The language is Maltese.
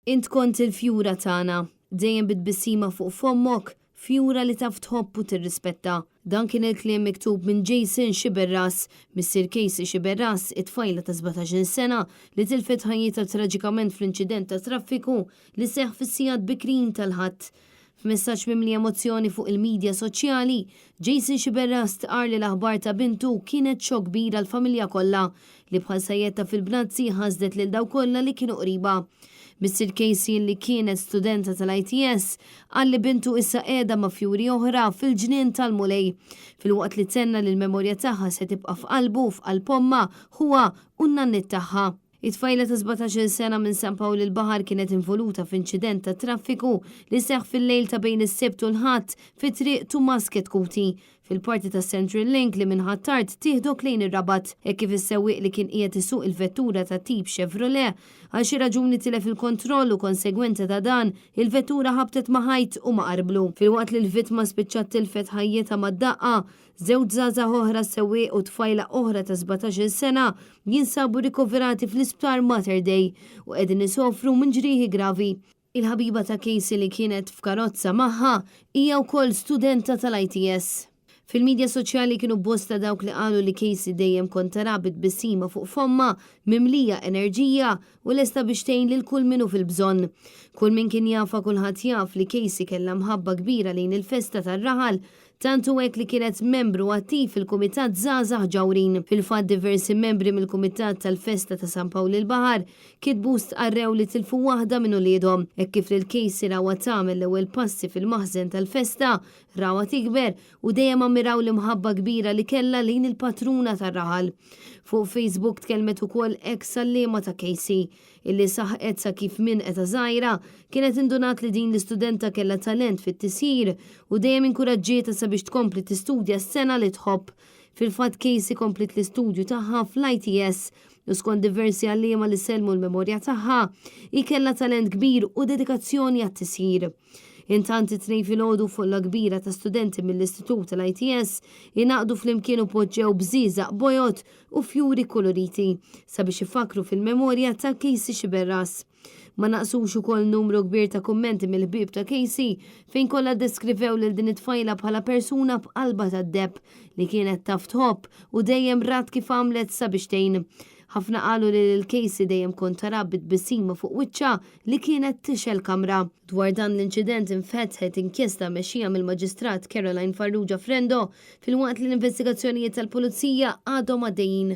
Int kont il-fjura tagħna, dejjem bitbissima fuq fommok, fjura li taf tħobb u tirrispetta. Dan kien il-kliem miktub minn Jason Xiberras, Mr. Casey Xiberras, it-tfajla ta' 17 sena li tilfet ħajjita traġikament fl-inċident ta' traffiku li seħħ fis-sigħat bikrin tal-ħadd. F'messaġġ mimli emozzjoni fuq il-medja soċjali, Jason Xiberras tqar li l-aħbar ta' bintu kienet xokk kbira l-familja kollha li bħal sajjetta fil-Bnazzi ħasdet lil daw kollha li kienu qriba. Mr. Casey li kienet studenta tal-ITS għalli bintu issa qiegħda ma' fjuri oħra fil-ġnien tal-Mulej. Fil-waqt li tenna li l-memorja tagħha se tibqa' f'qalbu f'qalb omma huwa u n-nannit tagħha. It-tfajla ta' 17 sena minn San Pawl il-Baħar kienet involuta f'inċident ta' traffiku li seħħ fil-lejl ta' bejn is-Sibt u l-Ħadd fi triq Tumasket Kuti fil-parti ta' Central Link li minħat tard tieħdok lejn ir-Rabat hekk kif is-sewwieq li kien qiegħed isuq il-vettura ta' tip Chevrolet għal xi raġuni tilef il-kontroll u konsegwenza ta' dan il-vettura ħabtet ma' ħajt u ma' qarblu. Filwaqt li l-vittma spiċċat tilfet ħajjeta mad-daqqa, żewġ żgħażagħ oħra sewwieq u tfajla oħra ta' 17 sena jinsabu rikoverati fl-isptar Mater Dei u qegħdin isofru minn ġrieħi gravi. Il-ħabiba ta' Casey li kienet f'karozza magħha hija wkoll studenta tal-ITS. Fil-medja soċjali kienu bosta dawk li qalu li Casey dejjem kont tara bitbissima fuq fomma, mimlija enerġija u lesta biex tgħin lil kull minnu fil-bżonn. Kull min kien jafa kulħadd jaf li Casey kellha mħabba kbira lejn il-festa tar-raħal, tantu hekk li kienet membru attiv fil-Kumitat Żgħażagħ Ġawrin. Fil-fatt diversi membri mill-Kumitat tal-Festa ta' San Pawl il-Baħar kitbu stqarrew li tilfu waħda minn uliedhom. Hekk kif lil Casey rawha tagħmel l-ewwel passi fil-maħżen tal-festa, rawha tikber u dejjem ammiraw l-imħabba kbira li kellha lejn il-patruna tar-raħal. Fuq Facebook tkellmet ukoll eks sallima ta' Casey illi saħqet sa kif minn qeta żgħira kienet indunat li din l-istudenta kellha talent fit-tisjir u dejjem inkuraġġieta sabiex tkompli tistudja s-sena li tħobb. Fil-fatt Casey komplit l-istudju tagħha fl-ITS u skont diversi għalliema li sellmu l-memorja tagħha hi kellha talent kbir u dedikazzjoni għat-tisjir. Intant it-tnejn filgħodu folla kbira ta' studenti mill-Istitut tal-ITS jinaqdu flimkien u poġġew bżiżaq bojot u fjuri koloriti sabiex ifakru fil-memorja ta' Casey Xiberras. Ma naqsux ukoll numru kbir ta' kummenti mill-ħbieb ta' Casey fejn kollha deskrivew lil din it-tfajla bħala persuna b'qalba tad-debb li kienet taf tħobb u dejjem rat kif għamlet sabiex tgħin. Ħafna qalu li l-Casey dejjem kont tara bitbissima fuq wiċċha li kienet tixel kamra. Dwar dan l-inċident infetħet inkjesta mexxija mill-Maġistrat Caroline Farrugia Frendo filwaqt li l-investigazzjonijiet tal-Pulizija għadhom għaddejjin.